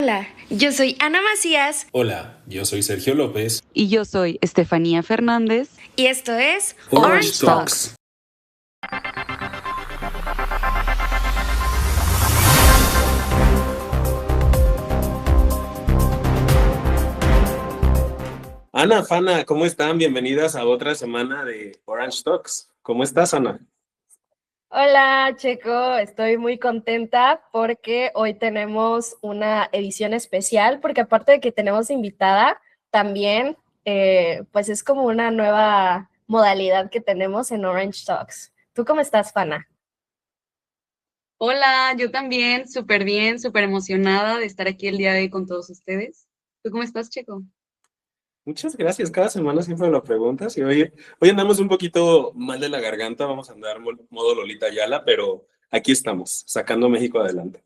Hola, yo soy Ana Macías. Hola, yo soy Sergio López. Y yo soy Estefanía Fernández. Y esto es Orange Talks. Ana, Fana, ¿cómo están? Bienvenidas a otra semana de Orange Talks. ¿Cómo estás, Ana? Hola, Checo, estoy muy contenta porque hoy tenemos una edición especial, porque aparte de que tenemos invitada, también pues es como una nueva modalidad que tenemos en Orange Talks. ¿Tú cómo estás, Fana? Hola, yo también, bien, súper emocionada de estar aquí el día de hoy con todos ustedes. ¿Tú cómo estás, Checo? Muchas gracias. Cada semana siempre me lo preguntas y hoy andamos un poquito mal de la garganta. Vamos a andar modo Lolita Ayala, pero aquí estamos, sacando México adelante.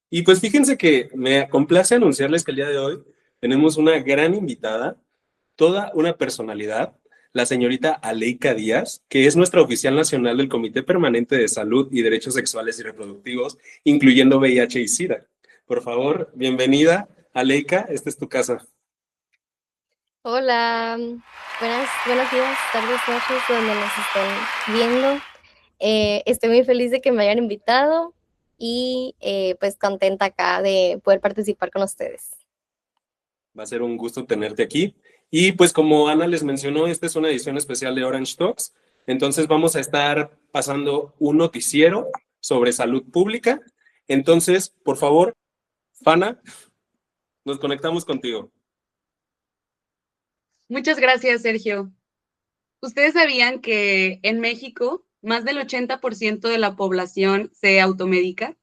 Y pues fíjense que me complace anunciarles que el día de hoy tenemos una gran invitada, toda una personalidad, la señorita Aleika Díaz, que es nuestra oficial nacional del Comité Permanente de Salud y Derechos Sexuales y Reproductivos, incluyendo VIH y SIDA. Por favor, bienvenida, Aleika, esta es tu casa. Hola, buenos días, tardes, noches, donde nos estén viendo. Estoy muy feliz de que me hayan invitado y pues contenta acá de poder participar con ustedes. Va a ser un gusto tenerte aquí. Y pues como Ana les mencionó, esta es una edición especial de Orange Talks. Entonces vamos a estar pasando un noticiero sobre salud pública. Entonces, por favor, Fana, nos conectamos contigo. Muchas gracias, Sergio. ¿Ustedes sabían que en México más del 80% de la población se automedica?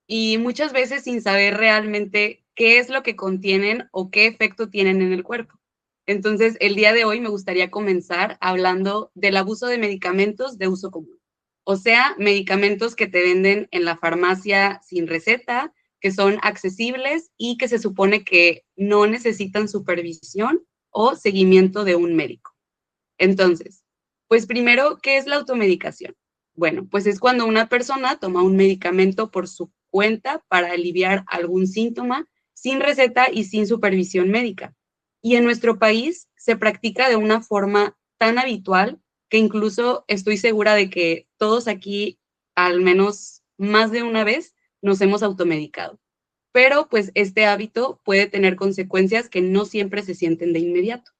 Y muchas veces sin saber realmente qué es lo que contienen o qué efecto tienen en el cuerpo. Entonces, el día de hoy me gustaría comenzar hablando del abuso de medicamentos de uso común. O sea, medicamentos que te venden en la farmacia sin receta, que son accesibles y que se supone que no necesitan supervisión o seguimiento de un médico. Entonces, pues primero, ¿qué es la automedicación? Bueno, pues es cuando una persona toma un medicamento por su cuenta para aliviar algún síntoma sin receta y sin supervisión médica. Y en nuestro país se practica de una forma tan habitual que incluso estoy segura de que todos aquí, al menos más de una vez, nos hemos automedicado. Pero pues este hábito puede tener consecuencias que no siempre se sienten de inmediato.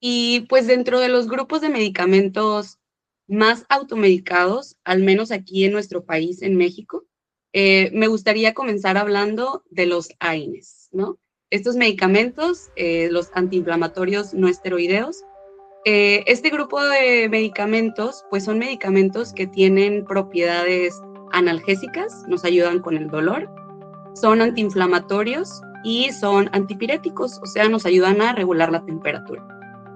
Y pues dentro de los grupos de medicamentos más automedicados, al menos aquí en nuestro país, en México, me gustaría comenzar hablando de los AINES, ¿no? Estos medicamentos, los antiinflamatorios no esteroideos, este grupo de medicamentos, pues son medicamentos que tienen propiedades analgésicas, nos ayudan con el dolor, son antiinflamatorios y son antipiréticos, o sea, nos ayudan a regular la temperatura.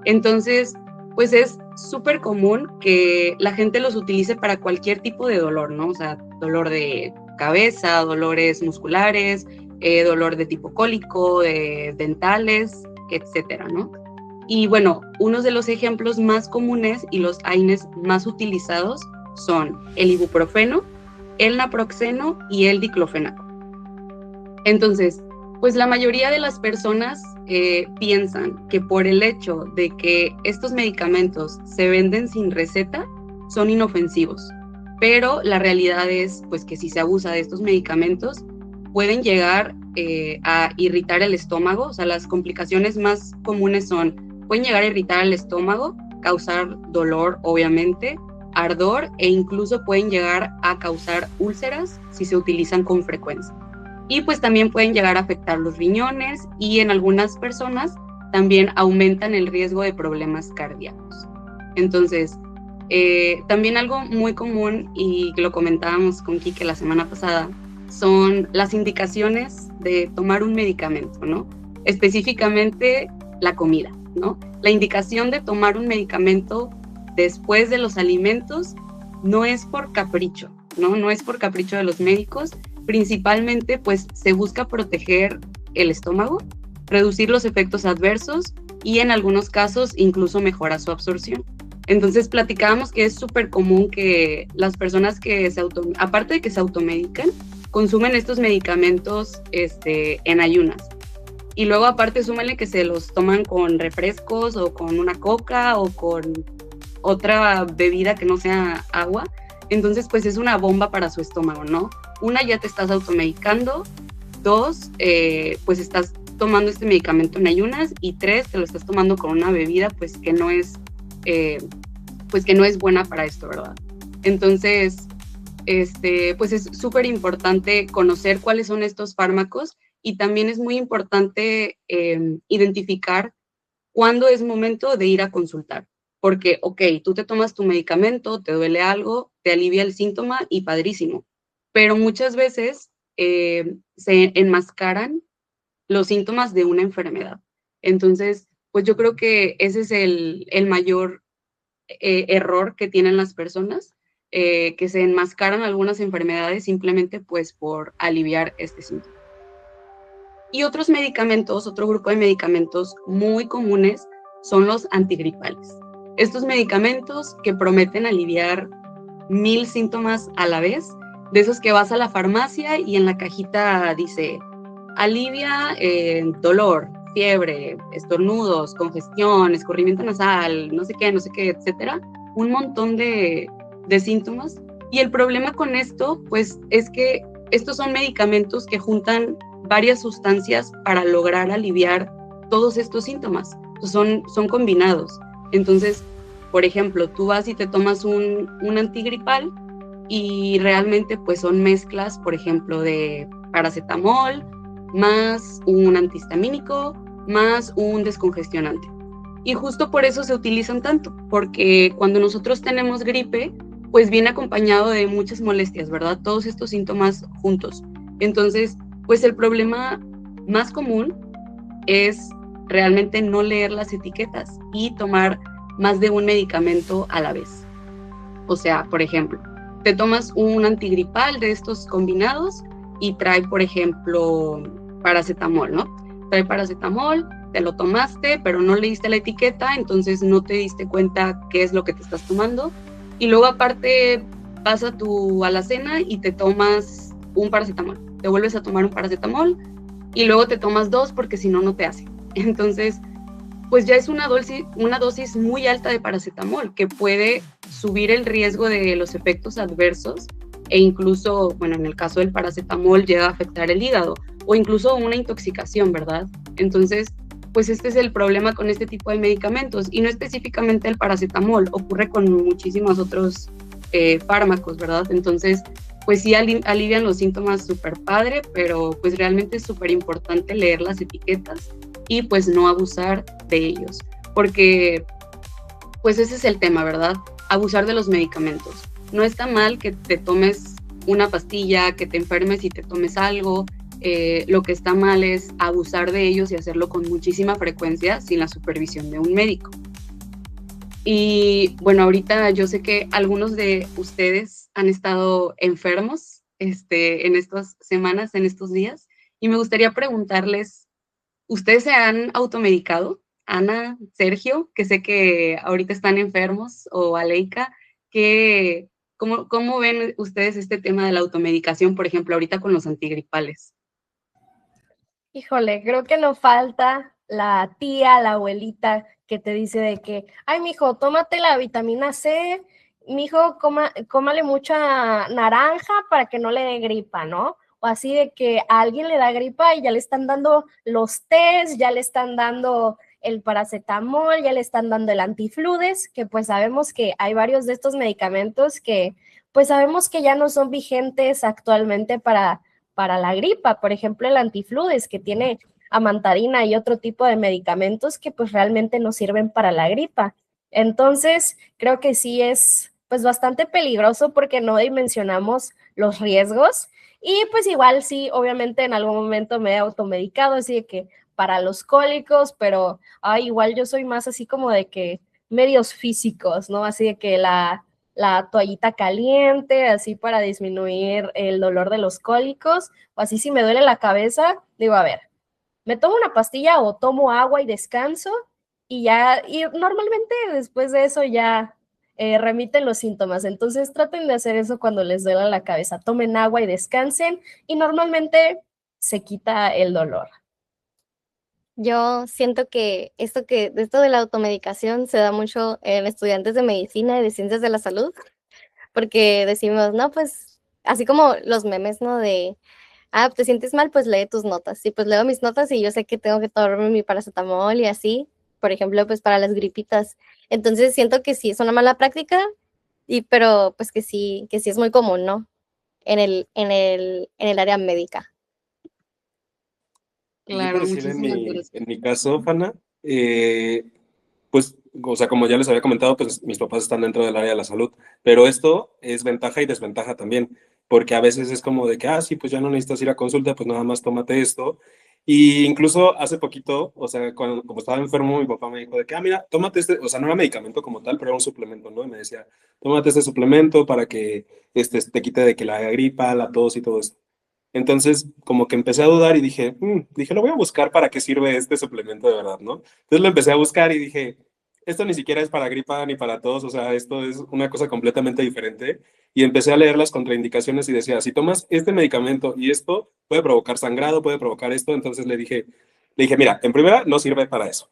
Entonces, pues es súper común que la gente los utilice para cualquier tipo de dolor, ¿no? O sea, dolor de cabeza, dolores musculares, dolor de tipo cólico, de dentales, etcétera, ¿no? Y bueno, unos de los ejemplos más comunes y los AINES más utilizados son el ibuprofeno, el naproxeno y el diclofenaco. Entonces, pues la mayoría de las personas piensan que por el hecho de que estos medicamentos se venden sin receta, son inofensivos. Pero la realidad es pues, que si se abusa de estos medicamentos, pueden llegar a irritar el estómago. O sea, las complicaciones más comunes pueden llegar a irritar el estómago, causar dolor, obviamente, ardor e incluso pueden llegar a causar úlceras si se utilizan con frecuencia. Y pues también pueden llegar a afectar los riñones y en algunas personas también aumentan el riesgo de problemas cardíacos. Entonces, también algo muy común y que lo comentábamos con Quique la semana pasada son las indicaciones de tomar un medicamento, ¿no? Específicamente la comida, ¿no? La indicación de tomar un medicamento después de los alimentos no es por capricho, ¿no? No es por capricho de los médicos. Principalmente, pues, se busca proteger el estómago, reducir los efectos adversos y en algunos casos incluso mejorar su absorción. Entonces, platicábamos que es súper común que las personas que aparte de que se automedican, consumen estos medicamentos en ayunas. Y luego aparte súmenle que se los toman con refrescos o con una coca o con otra bebida que no sea agua. Entonces pues es una bomba para su estómago, ¿no? Una, ya te estás automedicando. Dos, pues estás tomando este medicamento en ayunas. Y tres, te lo estás tomando con una bebida pues que no es buena para esto, ¿verdad? Entonces, pues es súper importante conocer cuáles son estos fármacos y también es muy importante identificar cuándo es momento de ir a consultar. Porque, ok, tú te tomas tu medicamento, te duele algo, te alivia el síntoma y padrísimo. Pero muchas veces se enmascaran los síntomas de una enfermedad. Entonces, pues yo creo que ese es el mayor error que tienen las personas, que se enmascaran algunas enfermedades simplemente pues por aliviar este síntoma. Y otros medicamentos, otro grupo de medicamentos muy comunes son los antigripales. Estos medicamentos que prometen aliviar 1000 síntomas a la vez, de esos que vas a la farmacia y en la cajita dice, alivia dolor, fiebre, estornudos, congestión, escurrimiento nasal, no sé qué, etcétera, un montón de síntomas. Y el problema con esto, pues, es que estos son medicamentos que juntan varias sustancias para lograr aliviar todos estos síntomas. Son combinados. Entonces, por ejemplo, tú vas y te tomas un antigripal y realmente pues son mezclas, por ejemplo, de paracetamol, más un antihistamínico, más un descongestionante. Y justo por eso se utilizan tanto, porque cuando nosotros tenemos gripe, pues viene acompañado de muchas molestias, ¿verdad? Todos estos síntomas juntos. Entonces, pues el problema más común es realmente no leer las etiquetas y tomar más de un medicamento a la vez. O sea, por ejemplo, te tomas un antigripal de estos combinados y trae, por ejemplo, paracetamol, ¿no? Trae paracetamol, te lo tomaste, pero no leíste la etiqueta, entonces no te diste cuenta qué es lo que te estás tomando. Y luego aparte vas a tu alacena y te tomas un paracetamol. Te vuelves a tomar un paracetamol y luego te tomas 2 porque si no, no te hace. Entonces, pues ya es una dosis muy alta de paracetamol que puede subir el riesgo de los efectos adversos e incluso, bueno, en el caso del paracetamol llega a afectar el hígado o incluso una intoxicación, ¿verdad? Entonces, pues este es el problema con este tipo de medicamentos y no específicamente el paracetamol, ocurre con muchísimos otros fármacos, ¿verdad? Entonces, pues sí alivian los síntomas súper padre, pero pues realmente es súper importante leer las etiquetas y pues no abusar de ellos, porque pues ese es el tema, ¿verdad? Abusar de los medicamentos. No está mal que te tomes una pastilla, que te enfermes y te tomes algo, lo que está mal es abusar de ellos y hacerlo con muchísima frecuencia sin la supervisión de un médico. Y bueno, ahorita yo sé que algunos de ustedes han estado enfermos en estas semanas, en estos días, y me gustaría preguntarles, ¿ustedes se han automedicado? Ana, Sergio, que sé que ahorita están enfermos, o Aleika, ¿cómo ven ustedes este tema de la automedicación, por ejemplo, ahorita con los antigripales? Híjole, creo que no falta la tía, la abuelita que te dice de que, ay, mijo, tómate la vitamina C, mijo, cómale mucha naranja para que no le dé gripa, ¿no? O así de que a alguien le da gripa y ya le están dando los tés, ya le están dando el paracetamol, ya le están dando el antifludes, que pues sabemos que hay varios de estos medicamentos que pues sabemos que ya no son vigentes actualmente para la gripa, por ejemplo, el antifludes que tiene amantarina y otro tipo de medicamentos que pues realmente no sirven para la gripa. Entonces, creo que sí es pues bastante peligroso porque no dimensionamos los riesgos y pues igual sí, obviamente en algún momento me he automedicado, así de que para los cólicos, pero igual yo soy más así como de que medios físicos, ¿no? Así de que la toallita caliente, así para disminuir el dolor de los cólicos, o así si me duele la cabeza, digo, a ver, me tomo una pastilla o tomo agua y descanso, y ya, y normalmente después de eso ya remiten los síntomas. Entonces traten de hacer eso cuando les duela la cabeza. Tomen agua y descansen y normalmente se quita el dolor. Yo siento que esto de la automedicación se da mucho en estudiantes de medicina y de ciencias de la salud, porque decimos, no, pues, así como los memes, ¿no? De, te sientes mal, pues lee tus notas. Y pues leo mis notas y yo sé que tengo que tomarme mi paracetamol y así, por ejemplo, pues para las gripitas. Entonces siento que sí es una mala práctica, pero pues que sí es muy común, ¿no? En el área médica. Yo Claro, por decir muchísimas gracias. en mi caso, Fana, pues, o sea, como ya les había comentado, pues mis papás están dentro del área de la salud, pero esto es ventaja y desventaja también, porque a veces es como de que, sí, pues ya no necesitas ir a consulta, pues nada más tómate esto. Y incluso hace poquito, o sea, como estaba enfermo, mi papá me dijo de que, mira, tómate este, o sea, no era medicamento como tal, pero era un suplemento, ¿no? Y me decía, tómate este suplemento para que te quite de que la gripa, la tos y todo esto. Entonces, como que empecé a dudar y dije, lo voy a buscar para qué sirve este suplemento de verdad, ¿no? Entonces lo empecé a buscar y dije, esto ni siquiera es para gripa ni para tos, o sea, esto es una cosa completamente diferente. Y empecé a leer las contraindicaciones y decía, si tomas este medicamento y esto puede provocar sangrado, puede provocar esto, entonces le dije, mira, en primera no sirve para eso.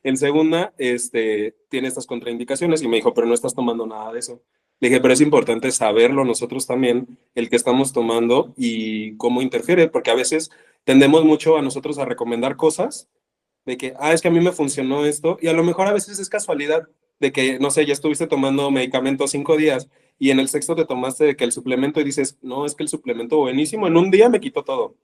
En segunda, tiene estas contraindicaciones y me dijo, pero no estás tomando nada de eso. Le dije, pero es importante saberlo nosotros también, el que estamos tomando y cómo interfiere, porque a veces tendemos mucho a nosotros a recomendar cosas de que, es que a mí me funcionó esto, y a lo mejor a veces es casualidad de que, no sé, ya estuviste tomando medicamento 5 días y en el sexto te tomaste de que el suplemento y dices, no, es que el suplemento buenísimo, en un día me quitó todo.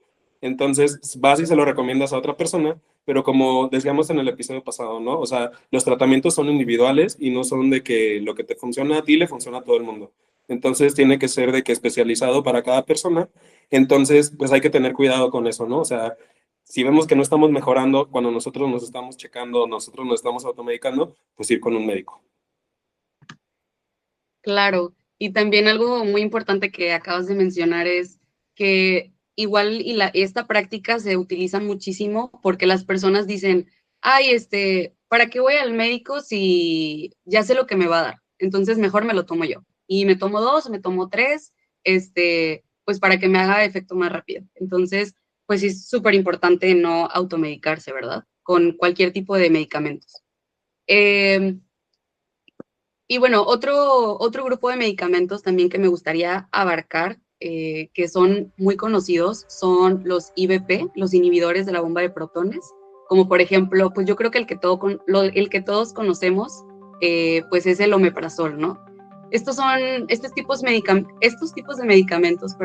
Entonces vas y se lo recomiendas a otra persona, pero como decíamos en el episodio pasado, ¿no? O sea, los tratamientos son individuales y no son de que lo que te funciona a ti le funciona a todo el mundo. Entonces tiene que ser de que especializado para cada persona. Entonces, pues hay que tener cuidado con eso, ¿no? O sea, si vemos que no estamos mejorando cuando nosotros nos estamos checando, nosotros nos estamos automedicando, pues ir con un médico. Claro, y también algo muy importante que acabas de mencionar es que igual esta práctica se utiliza muchísimo porque las personas dicen, ¿para qué voy al médico si ya sé lo que me va a dar? Entonces mejor me lo tomo yo. Y me tomo 2, me tomo 3, pues para que me haga efecto más rápido. Entonces, pues sí es súper importante no automedicarse, ¿verdad? Con cualquier tipo de medicamentos. Y bueno, otro grupo de medicamentos también que me gustaría abarcar, que son muy conocidos, son los IBP, los inhibidores de la bomba de protones, como por ejemplo, pues yo creo que el que todos conocemos, pues es el omeprazol, ¿no? Estos tipos de medicamentos,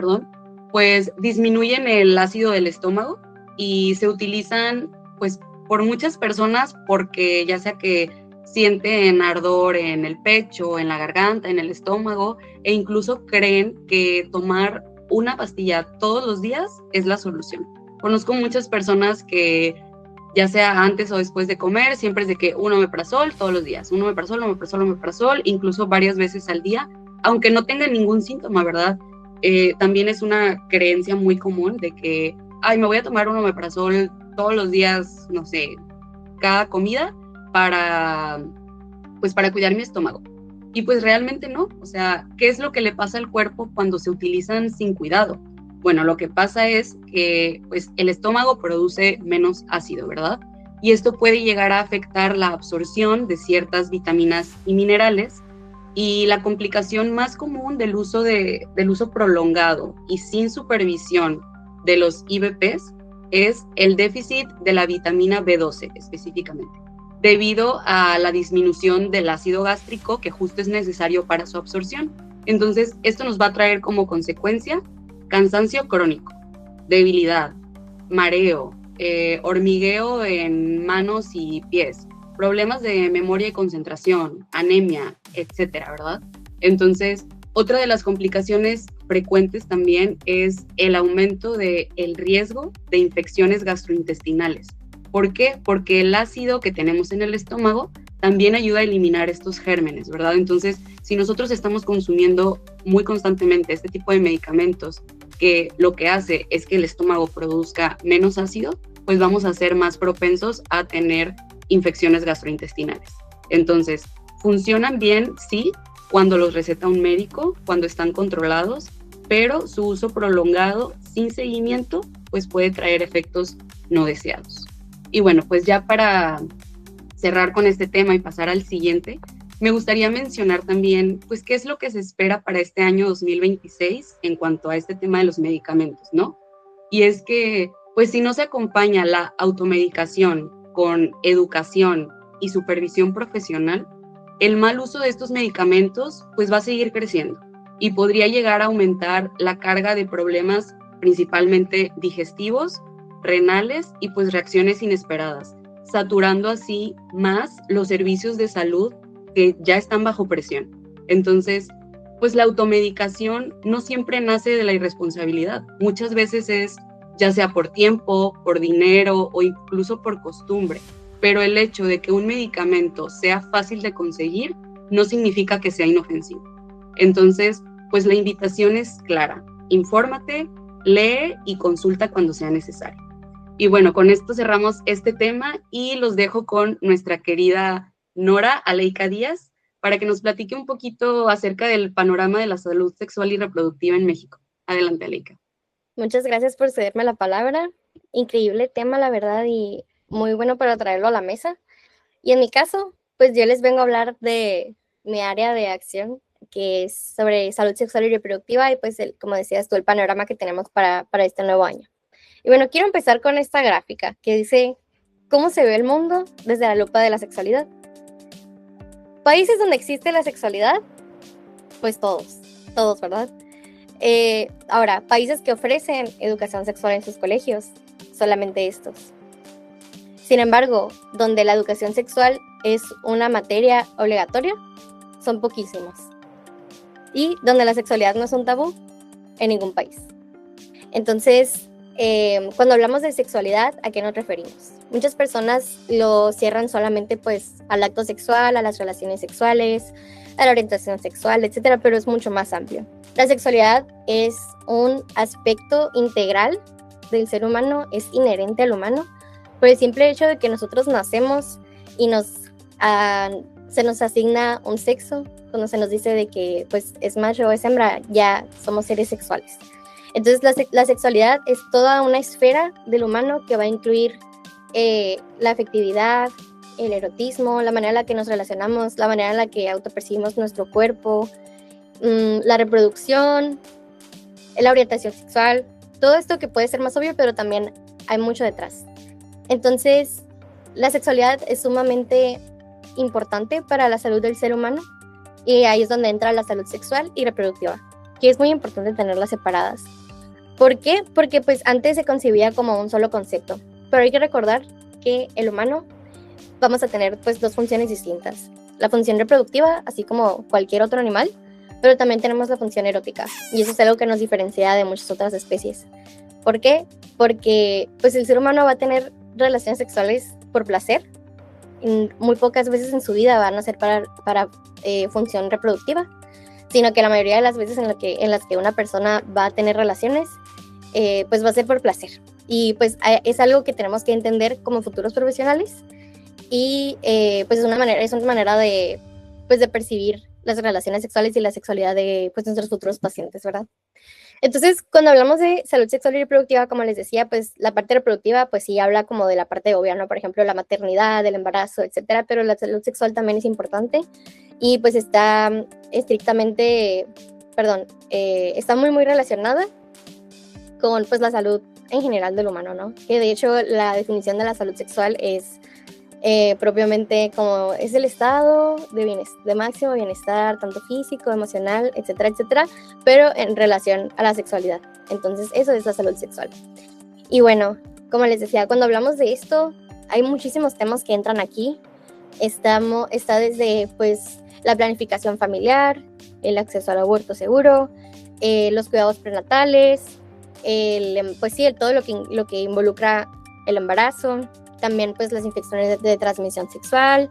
pues disminuyen el ácido del estómago y se utilizan, pues, por muchas personas porque ya sea que sienten ardor en el pecho, en la garganta, en el estómago, e incluso creen que tomar una pastilla todos los días es la solución. Conozco muchas personas que, ya sea antes o después de comer, siempre es de que un omeprazol todos los días, un omeprazol, incluso varias veces al día, aunque no tengan ningún síntoma, ¿verdad? También es una creencia muy común de que, me voy a tomar un omeprazol todos los días, no sé, cada comida, para cuidar mi estómago. Y pues realmente no, o sea, ¿qué es lo que le pasa al cuerpo cuando se utilizan sin cuidado? Bueno, lo que pasa es que pues el estómago produce menos ácido, ¿verdad? Y esto puede llegar a afectar la absorción de ciertas vitaminas y minerales, y la complicación más común del uso prolongado y sin supervisión de los IBPs es el déficit de la vitamina B12 específicamente, debido a la disminución del ácido gástrico que justo es necesario para su absorción. Entonces, esto nos va a traer como consecuencia cansancio crónico, debilidad, mareo, hormigueo en manos y pies, problemas de memoria y concentración, anemia, etcétera, ¿verdad? Entonces, otra de las complicaciones frecuentes también es el aumento del riesgo de infecciones gastrointestinales. ¿Por qué? Porque el ácido que tenemos en el estómago también ayuda a eliminar estos gérmenes, ¿verdad? Entonces, si nosotros estamos consumiendo muy constantemente este tipo de medicamentos que lo que hace es que el estómago produzca menos ácido, pues vamos a ser más propensos a tener infecciones gastrointestinales. Entonces, funcionan bien, sí, cuando los receta un médico, cuando están controlados, pero su uso prolongado sin seguimiento pues puede traer efectos no deseados. Y bueno, pues ya para cerrar con este tema y pasar al siguiente, me gustaría mencionar también pues qué es lo que se espera para este año 2026 en cuanto a este tema de los medicamentos, ¿no? Y es que pues si no se acompaña la automedicación con educación y supervisión profesional, el mal uso de estos medicamentos pues va a seguir creciendo y podría llegar a aumentar la carga de problemas principalmente digestivos, renales y pues reacciones inesperadas, saturando así más los servicios de salud que ya están bajo presión. Entonces, pues la automedicación no siempre nace de la irresponsabilidad, muchas veces es ya sea por tiempo, por dinero o incluso por costumbre, pero el hecho de que un medicamento sea fácil de conseguir no significa que sea inofensivo. Entonces, pues la invitación es clara, infórmate, lee y consulta cuando sea necesario. Y bueno, con esto cerramos este tema y los dejo con nuestra querida Nora Aleika Díaz para que nos platique un poquito acerca del panorama de la salud sexual y reproductiva en México. Adelante, Aleika. Muchas gracias por cederme la palabra. Increíble tema, la verdad, y muy bueno para traerlo a la mesa. Y en mi caso, pues yo les vengo a hablar de mi área de acción, que es sobre salud sexual y reproductiva y pues, como decías tú, el panorama que tenemos para este nuevo año. Y bueno, quiero empezar con esta gráfica que dice cómo se ve el mundo desde la lupa de la sexualidad. Países donde existe la sexualidad, pues todos, ¿verdad? Ahora, países que ofrecen educación sexual en sus colegios, solamente estos. Sin embargo, donde la educación sexual es una materia obligatoria, son poquísimos. Y donde la sexualidad no es un tabú, en ningún país. Entonces, cuando hablamos de sexualidad, ¿a qué nos referimos? Muchas personas lo cierran solamente pues al acto sexual, a las relaciones sexuales, a la orientación sexual, etcétera, pero es mucho más amplio. La sexualidad es un aspecto integral del ser humano, es inherente al humano, por el simple hecho de que nosotros nacemos y se nos asigna un sexo, cuando se nos dice de que pues es macho o es hembra, ya somos seres sexuales. Entonces la sexualidad es toda una esfera del humano que va a incluir la afectividad, el erotismo, la manera en la que nos relacionamos, la manera en la que autopercibimos nuestro cuerpo, la reproducción, la orientación sexual, todo esto que puede ser más obvio, pero también hay mucho detrás. Entonces, la sexualidad es sumamente importante para la salud del ser humano y ahí es donde entra la salud sexual y reproductiva, que es muy importante tenerlas separadas. ¿Por qué? Porque pues antes se concebía como un solo concepto, pero hay que recordar que el humano vamos a tener pues dos funciones distintas, la función reproductiva, así como cualquier otro animal, pero también tenemos la función erótica, y eso es algo que nos diferencia de muchas otras especies. ¿Por qué? Porque pues el ser humano va a tener relaciones sexuales por placer, muy pocas veces en su vida van a ser para función reproductiva, sino que la mayoría de las veces en las que una persona va a tener relaciones, pues va a ser por placer. Y pues es algo que tenemos que entender como futuros profesionales y pues es una manera de percibir las relaciones sexuales y la sexualidad de pues nuestros futuros pacientes, ¿verdad? Entonces, cuando hablamos de salud sexual y reproductiva, como les decía, pues la parte reproductiva, pues sí habla como de la parte obvia, ¿no? Por ejemplo, la maternidad, el embarazo, etcétera, pero la salud sexual también es importante y pues está está muy, muy relacionada con pues la salud en general del humano, ¿no? Que de hecho la definición de la salud sexual es propiamente como es el estado de máximo bienestar, tanto físico, emocional, etcétera, etcétera, pero en relación a la sexualidad. Entonces, eso es la salud sexual. Y bueno, como les decía, cuando hablamos de esto, hay muchísimos temas que entran aquí. Está desde, pues, la planificación familiar, el acceso al aborto seguro, los cuidados prenatales, pues sí, todo lo que involucra el embarazo, también pues las infecciones de transmisión sexual,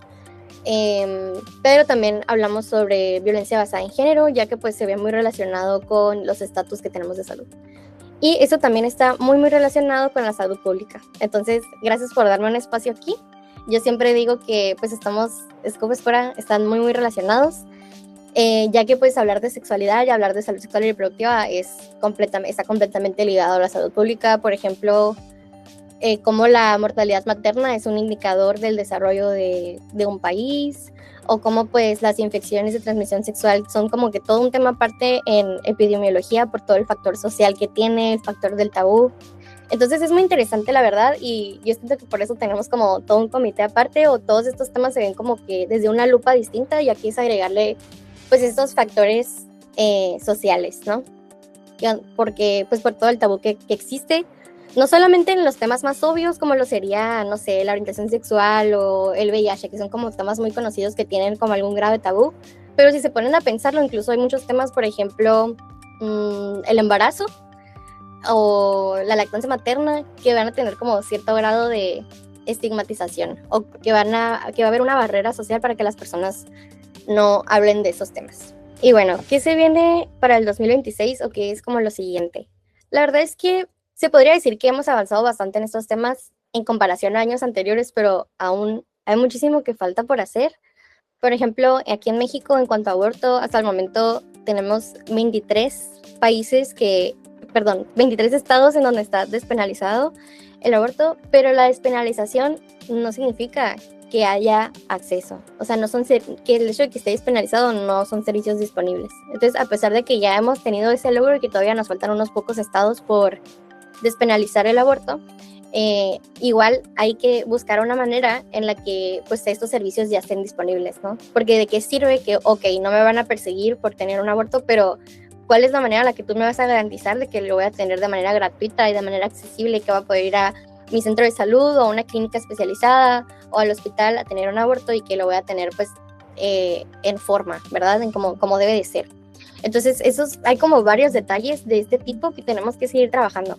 pero también hablamos sobre violencia basada en género, ya que pues se ve muy relacionado con los estatus que tenemos de salud. Y eso también está muy, muy relacionado con la salud pública. Entonces, gracias por darme un espacio aquí yo siempre digo que pues escoba escuela están muy, muy relacionados, ya que pues hablar de sexualidad y hablar de salud sexual y reproductiva está completamente ligado a la salud pública. Por ejemplo, cómo la mortalidad materna es un indicador del desarrollo de un país, o cómo pues las infecciones de transmisión sexual son como que todo un tema aparte en epidemiología por todo el factor social que tiene, el factor del tabú. Entonces es muy interesante, la verdad, y yo siento que por eso tenemos como todo un comité aparte, o todos estos temas se ven como que desde una lupa distinta, y aquí es agregarle pues estos factores sociales, ¿no? Porque pues por todo el tabú que existe, no solamente en los temas más obvios como lo sería, no sé, la orientación sexual o el VIH, que son como temas muy conocidos que tienen como algún grave tabú, pero si se ponen a pensarlo, incluso hay muchos temas, por ejemplo, el embarazo o la lactancia materna, que van a tener como cierto grado de estigmatización, o que va a haber una barrera social para que las personas no hablen de esos temas. Y bueno, ¿qué se viene para el 2026 o qué es como lo siguiente? La verdad es que se podría decir que hemos avanzado bastante en estos temas en comparación a años anteriores, pero aún hay muchísimo que falta por hacer. Por ejemplo, aquí en México, en cuanto a aborto, hasta el momento tenemos 23 estados en donde está despenalizado el aborto, pero la despenalización no significa que haya acceso. O sea, que el hecho de que esté despenalizado no son servicios disponibles. Entonces, a pesar de que ya hemos tenido ese logro y que todavía nos faltan unos pocos estados por despenalizar el aborto, igual hay que buscar una manera en la que pues estos servicios ya estén disponibles, ¿no? Porque de qué sirve que, ok, no me van a perseguir por tener un aborto, pero ¿cuál es la manera en la que tú me vas a garantizar de que lo voy a tener de manera gratuita y de manera accesible, que va a poder ir a mi centro de salud o a una clínica especializada o al hospital a tener un aborto, y que lo voy a tener pues en forma, ¿verdad? En como debe de ser. Entonces, hay como varios detalles de este tipo que tenemos que seguir trabajando.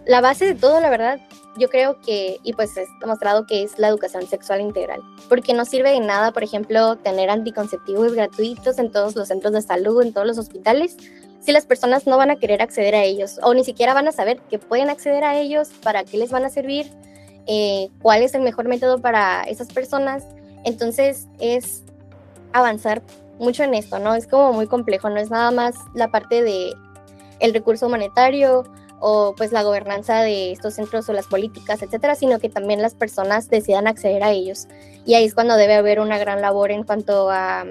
La base de todo, la verdad, yo creo que, y pues es demostrado que es la educación sexual integral, porque no sirve de nada, por ejemplo, tener anticonceptivos gratuitos en todos los centros de salud, en todos los hospitales, si las personas no van a querer acceder a ellos, o ni siquiera van a saber que pueden acceder a ellos, para qué les van a servir, cuál es el mejor método para esas personas. Entonces es avanzar mucho en esto, ¿no? Es como muy complejo, no es nada más la parte de el recurso monetario o pues la gobernanza de estos centros o las políticas, etcétera, sino que también las personas decidan acceder a ellos. Y ahí es cuando debe haber una gran labor en cuanto a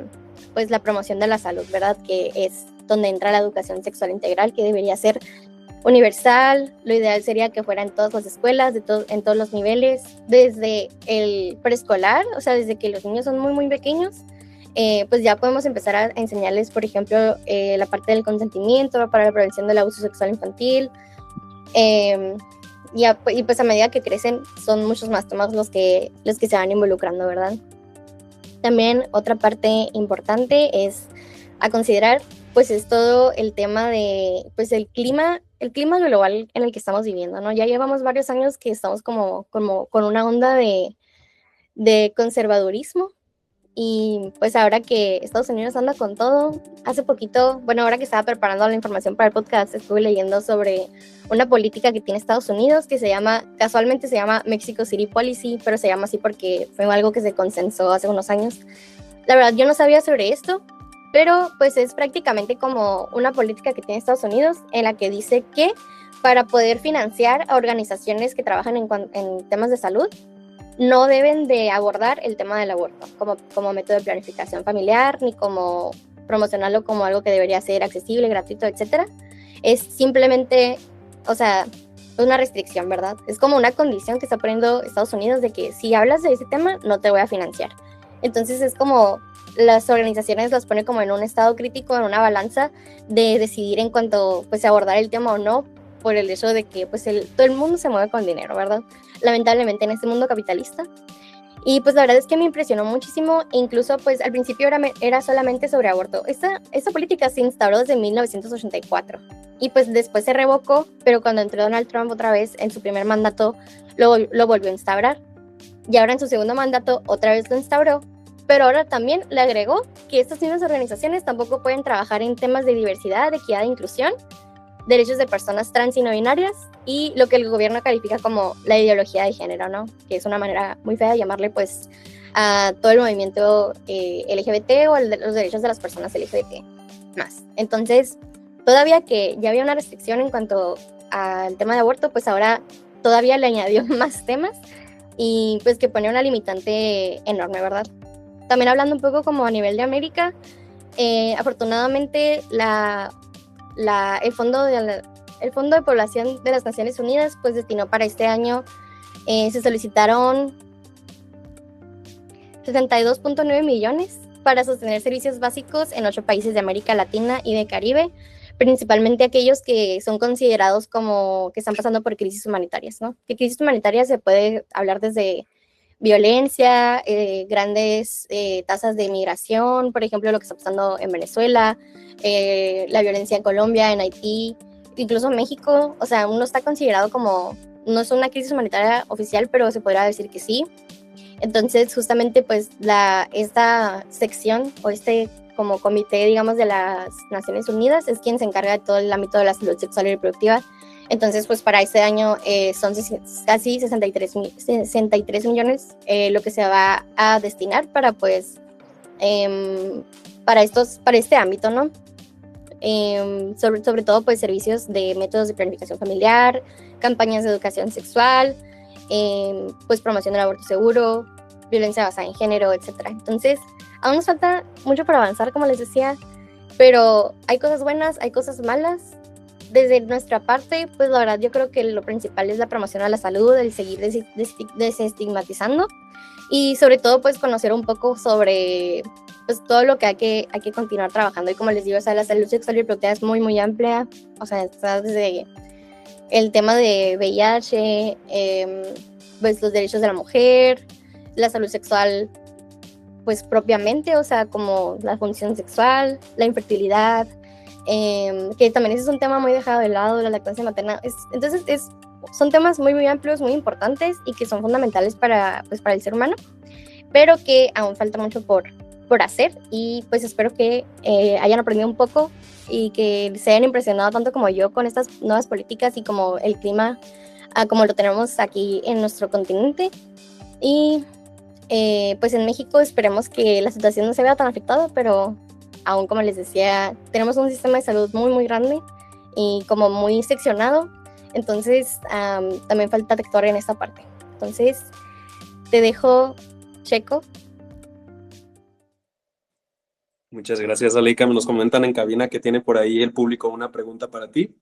pues la promoción de la salud, ¿verdad? Que es donde entra la educación sexual integral, que debería ser universal. Lo ideal sería que fuera en todas las escuelas, en todos los niveles, desde el preescolar, o sea, desde que los niños son muy, muy pequeños, pues ya podemos empezar a enseñarles, por ejemplo, la parte del consentimiento para la prevención del abuso sexual infantil. Y pues a medida que crecen son muchos más temas los que se van involucrando, ¿verdad? También otra parte importante es a considerar, pues es todo el tema de pues el clima global en el que estamos viviendo, ¿no? Ya llevamos varios años que estamos como con una onda de conservadurismo. Y pues ahora que Estados Unidos anda con todo, hace poquito, bueno, ahora que estaba preparando la información para el podcast, estuve leyendo sobre una política que tiene Estados Unidos que casualmente se llama Mexico City Policy, pero se llama así porque fue algo que se consensó hace unos años. La verdad, yo no sabía sobre esto, pero pues es prácticamente como una política que tiene Estados Unidos en la que dice que para poder financiar a organizaciones que trabajan en temas de salud, no deben de abordar el tema del aborto como método de planificación familiar, ni como promocionarlo como algo que debería ser accesible, gratuito, etcétera. Es simplemente, o sea, una restricción, ¿verdad? Es como una condición que está poniendo Estados Unidos de que si hablas de ese tema, no te voy a financiar. Entonces es como las organizaciones las pone como en un estado crítico, en una balanza de decidir en cuanto pues abordar el tema o no, por el hecho de que pues todo el mundo se mueve con dinero, ¿verdad? Lamentablemente en este mundo capitalista. Y pues la verdad es que me impresionó muchísimo, incluso pues al principio era solamente sobre aborto. Esta política se instauró desde 1984 y pues después se revocó, pero cuando entró Donald Trump otra vez en su primer mandato lo volvió a instaurar. Y ahora en su segundo mandato otra vez lo instauró, pero ahora también le agregó que estas mismas organizaciones tampoco pueden trabajar en temas de diversidad, de equidad e inclusión, derechos de personas trans y no binarias y lo que el gobierno califica como la ideología de género, ¿no? Que es una manera muy fea de llamarle pues a todo el movimiento LGBT o los derechos de las personas LGBT más. Entonces, todavía que ya había una restricción en cuanto al tema de aborto, pues ahora todavía le añadió más temas y pues que pone una limitante enorme, ¿verdad? También hablando un poco como a nivel de América, afortunadamente el Fondo de Población de las Naciones Unidas pues destinó para este año, se solicitaron 62.9 millones para sostener servicios básicos en 8 países de América Latina y de Caribe, principalmente aquellos que son considerados como que están pasando por crisis humanitarias, ¿no? Que crisis humanitaria se puede hablar desde violencia, grandes tasas de migración, por ejemplo, lo que está pasando en Venezuela, la violencia en Colombia, en Haití, incluso México, o sea, aún no está considerado como, no es una crisis humanitaria oficial, pero se podría decir que sí. Entonces, justamente, pues, esta sección o este como comité, digamos, de las Naciones Unidas es quien se encarga de todo el ámbito de la salud sexual y reproductiva. Entonces, pues, para este año son casi 63 millones lo que se va a destinar para, pues, para este ámbito, ¿no? Sobre todo, pues, servicios de métodos de planificación familiar, campañas de educación sexual, pues promoción del aborto seguro, violencia basada en género, etcétera. Entonces, aún nos falta mucho para avanzar, como les decía, pero hay cosas buenas, hay cosas malas. Desde nuestra parte, pues la verdad yo creo que lo principal es la promoción a la salud, el seguir desestigmatizando y sobre todo pues conocer un poco sobre pues todo lo que hay que continuar trabajando. Y como les digo, o sea, la salud sexual y reproductiva es muy, muy amplia, o sea, está desde el tema de VIH, pues los derechos de la mujer, la salud sexual, pues propiamente, o sea, como la función sexual, la infertilidad, que también ese es un tema muy dejado de lado, la lactancia materna. Son temas muy, muy amplios, muy importantes y que son fundamentales para el ser humano, pero que aún falta mucho por hacer y pues espero que hayan aprendido un poco y que se hayan impresionado tanto como yo con estas nuevas políticas y como el clima como lo tenemos aquí en nuestro continente. Y pues en México esperemos que la situación no se vea tan afectada, pero aún como les decía, tenemos un sistema de salud muy, muy grande y como muy seccionado, entonces también falta actuar en esta parte. Entonces te dejo, Checo. Muchas gracias, Aleika. Nos comentan en cabina que tiene por ahí el público una pregunta para ti.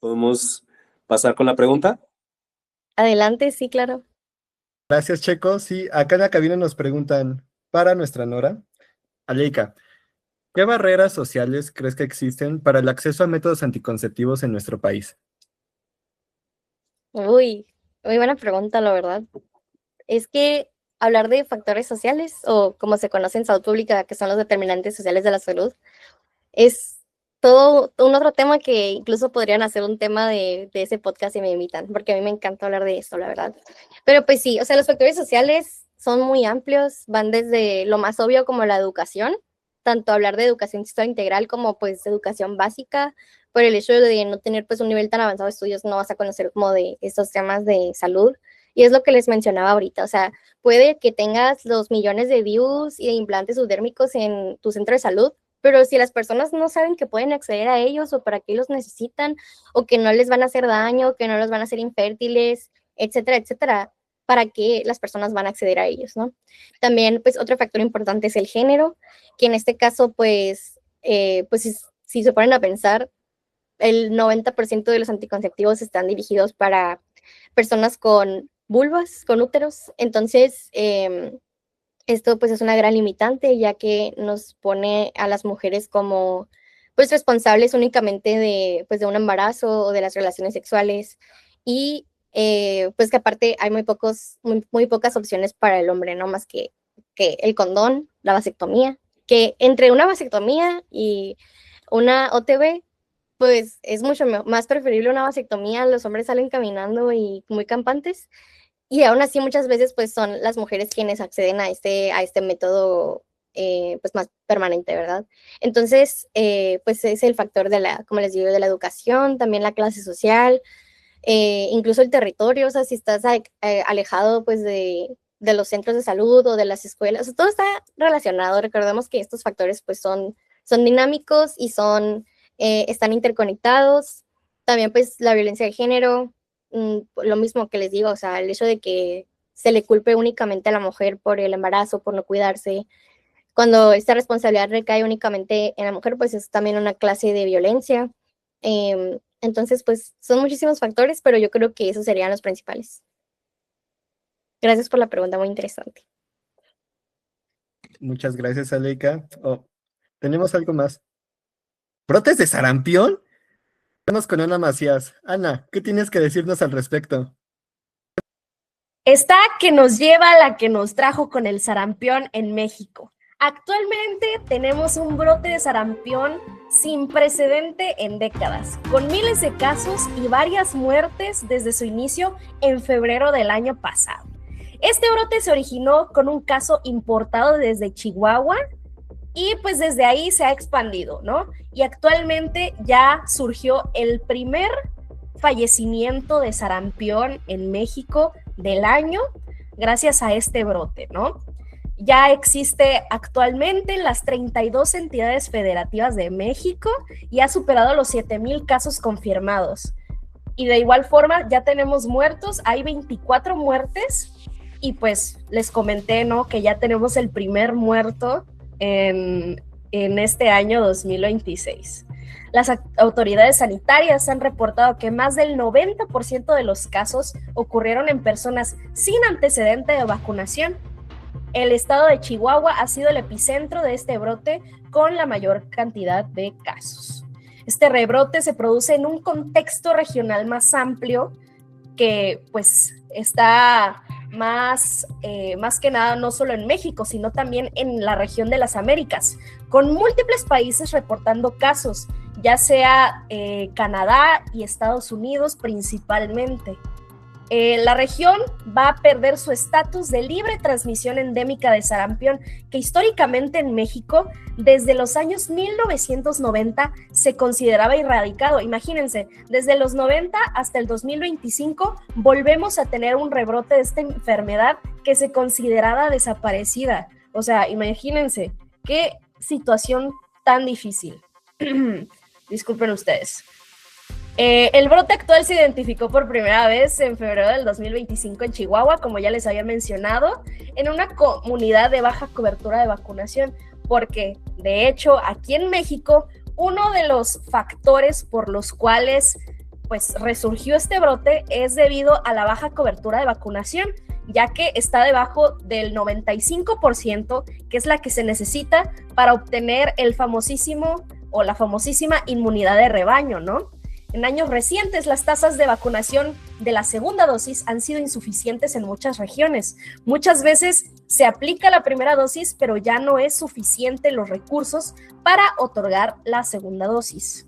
¿Podemos pasar con la pregunta? Adelante, sí, claro. Gracias, Checo. Sí, acá en la cabina nos preguntan para nuestra Nora. Aleika, ¿qué barreras sociales crees que existen para el acceso a métodos anticonceptivos en nuestro país? Uy, muy buena pregunta, la verdad. Es que hablar de factores sociales, o como se conoce en salud pública, que son los determinantes sociales de la salud, es todo un otro tema que incluso podrían hacer un tema de ese podcast si me invitan, porque a mí me encanta hablar de esto, la verdad. Pero pues sí, o sea, los factores sociales son muy amplios, van desde lo más obvio como la educación, tanto hablar de educación sexual integral como pues educación básica, por el hecho de no tener pues un nivel tan avanzado de estudios, no vas a conocer como de estos temas de salud. Y es lo que les mencionaba ahorita, o sea, puede que tengas los millones de views y de implantes subdérmicos en tu centro de salud, pero si las personas no saben que pueden acceder a ellos o para qué los necesitan, o que no les van a hacer daño, que no los van a hacer infértiles, etcétera, etcétera, ¿para qué las personas van a acceder a ellos, no? También, pues, otro factor importante es el género, que en este caso, pues si se ponen a pensar, el 90% de los anticonceptivos están dirigidos para personas con vulvas, con úteros. Entonces, esto pues es una gran limitante, ya que nos pone a las mujeres como pues responsables únicamente de un embarazo o de las relaciones sexuales y pues que aparte hay muy pocas opciones para el hombre, ¿no? Más que el condón, la vasectomía, que entre una vasectomía y una OTB pues es mucho más preferible una vasectomía, los hombres salen caminando y muy campantes, y aún así muchas veces pues son las mujeres quienes acceden a este método pues más permanente, ¿verdad? Entonces, pues es el factor de la, como les digo, de la educación, también la clase social, incluso el territorio, o sea, si estás alejado pues de los centros de salud o de las escuelas, o sea, todo está relacionado. Recordemos que estos factores pues son dinámicos y están interconectados. También pues la violencia de género, lo mismo que les digo, o sea, el hecho de que se le culpe únicamente a la mujer por el embarazo, por no cuidarse, cuando esta responsabilidad recae únicamente en la mujer, pues es también una clase de violencia. Entonces, pues son muchísimos factores, pero yo creo que esos serían los principales. Gracias por la pregunta, muy interesante. Muchas gracias, Aleika. Tenemos algo más. ¿Brotes de sarampión? Vamos con Ana Macías. Ana, ¿qué tienes que decirnos al respecto? Esta que nos lleva a la que nos trajo con el sarampión en México. Actualmente tenemos un brote de sarampión sin precedente en décadas, con miles de casos y varias muertes desde su inicio en febrero del año pasado. Este brote se originó con un caso importado desde Chihuahua y pues desde ahí se ha expandido, ¿no? Y actualmente ya surgió el primer fallecimiento de sarampión en México del año gracias a este brote, ¿no? Ya existe actualmente en las 32 entidades federativas de México y ha superado los 7,000 casos confirmados. Y de igual forma ya tenemos muertos, hay 24 muertes y pues les comenté, ¿no? Que ya tenemos el primer muerto en este año 2026. Las autoridades sanitarias han reportado que más del 90% de los casos ocurrieron en personas sin antecedente de vacunación. El estado de Chihuahua ha sido el epicentro de este brote con la mayor cantidad de casos. Este rebrote se produce en un contexto regional más amplio que pues está más que nada no solo en México, sino también en la región de las Américas, con múltiples países reportando casos, ya sea Canadá y Estados Unidos principalmente. La región va a perder su estatus de libre transmisión endémica de sarampión, que históricamente en México, desde los años 1990, se consideraba erradicado. Imagínense, desde los 90 hasta el 2025, volvemos a tener un rebrote de esta enfermedad que se consideraba desaparecida. O sea, imagínense, qué situación tan difícil. Disculpen ustedes. El brote actual se identificó por primera vez en febrero del 2025 en Chihuahua, como ya les había mencionado, en una comunidad de baja cobertura de vacunación, porque de hecho aquí en México uno de los factores por los cuales pues resurgió este brote es debido a la baja cobertura de vacunación, ya que está debajo del 95%, que es la que se necesita para obtener el famosísimo o la famosísima inmunidad de rebaño, ¿no? En años recientes, las tasas de vacunación de la segunda dosis han sido insuficientes en muchas regiones. Muchas veces se aplica la primera dosis, pero ya no es suficiente los recursos para otorgar la segunda dosis.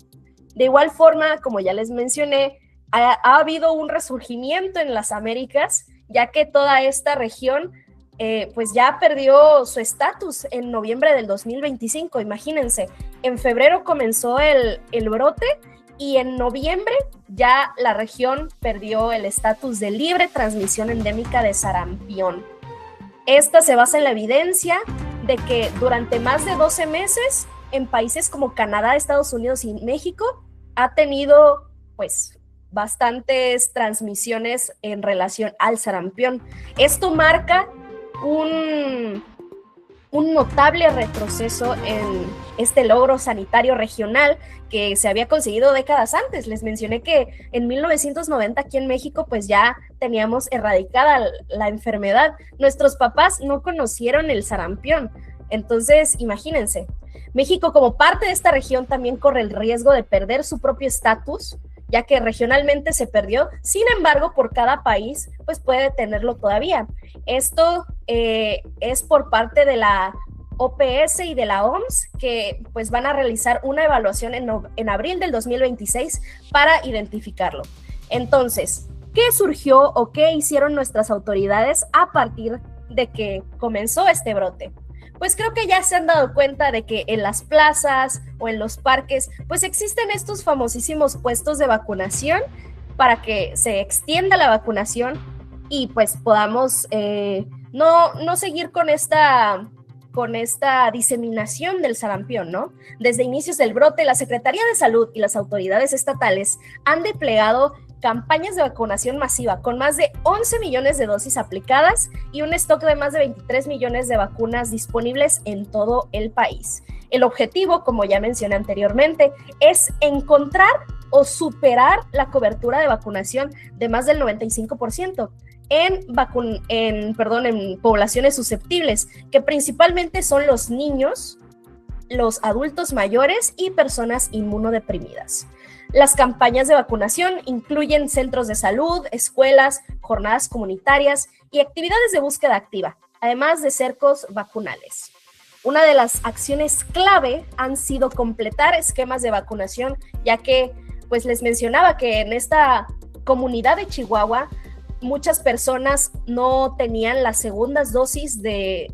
De igual forma, como ya les mencioné, ha habido un resurgimiento en las Américas, ya que toda esta región pues ya perdió su estatus en noviembre del 2025. Imagínense, en febrero comenzó el brote, y en noviembre ya la región perdió el estatus de libre transmisión endémica de sarampión. Esta se basa en la evidencia de que durante más de 12 meses en países como Canadá, Estados Unidos y México ha tenido pues bastantes transmisiones en relación al sarampión. Esto marca un notable retroceso en este logro sanitario regional que se había conseguido décadas antes. Les mencioné que en 1990 aquí en México pues ya teníamos erradicada la enfermedad. Nuestros papás no conocieron el sarampión. Entonces, imagínense, México como parte de esta región también corre el riesgo de perder su propio estatus, ya que regionalmente se perdió. Sin embargo, por cada país pues puede tenerlo todavía. Esto es por parte de la OPS y de la OMS, que pues van a realizar una evaluación en abril del 2026 para identificarlo. Entonces, ¿qué surgió o qué hicieron nuestras autoridades a partir de que comenzó este brote? pues creo que ya se han dado cuenta de que en las plazas o en los parques, pues existen estos famosísimos puestos de vacunación para que se extienda la vacunación y pues podamos no seguir con esta diseminación del sarampión, ¿no? Desde inicios del brote, la Secretaría de Salud y las autoridades estatales han desplegado campañas de vacunación masiva con más de 11 millones de dosis aplicadas y un stock de más de 23 millones de vacunas disponibles en todo el país. El objetivo, como ya mencioné anteriormente, es encontrar o superar la cobertura de vacunación de más del 95% en poblaciones susceptibles, que principalmente son los niños, los adultos mayores y personas inmunodeprimidas. Las campañas de vacunación incluyen centros de salud, escuelas, jornadas comunitarias y actividades de búsqueda activa, además de cercos vacunales. Una de las acciones clave han sido completar esquemas de vacunación, ya que, pues les mencionaba que en esta comunidad de Chihuahua, muchas personas no tenían las segundas dosis del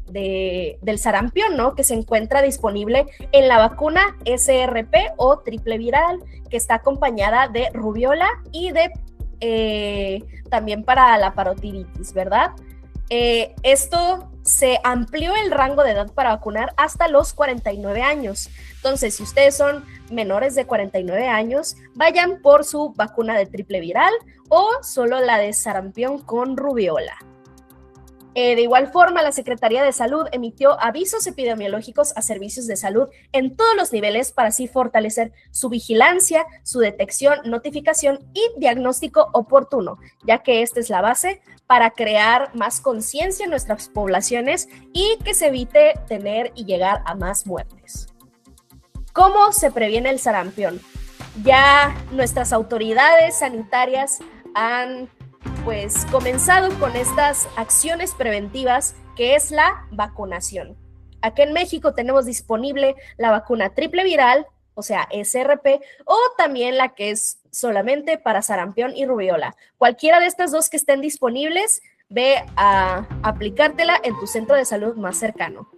sarampión, ¿no? Que se encuentra disponible en la vacuna SRP o triple viral, que está acompañada de rubiola y también para la parotiditis, ¿verdad? Esto se amplió el rango de edad para vacunar hasta los 49 años. Entonces, si ustedes son menores de 49 años, vayan por su vacuna de triple viral o solo la de sarampión con rubiola. De igual forma, la Secretaría de Salud emitió avisos epidemiológicos a servicios de salud en todos los niveles para así fortalecer su vigilancia, su detección, notificación y diagnóstico oportuno, ya que esta es la base para crear más conciencia en nuestras poblaciones y que se evite tener y llegar a más muertes. ¿Cómo se previene el sarampión? Ya nuestras autoridades sanitarias han pues comenzado con estas acciones preventivas, que es la vacunación. Aquí en México tenemos disponible la vacuna triple viral, o sea, SRP, o también la que es solamente para sarampión y rubiola. Cualquiera de estas dos que estén disponibles, ve a aplicártela en tu centro de salud más cercano.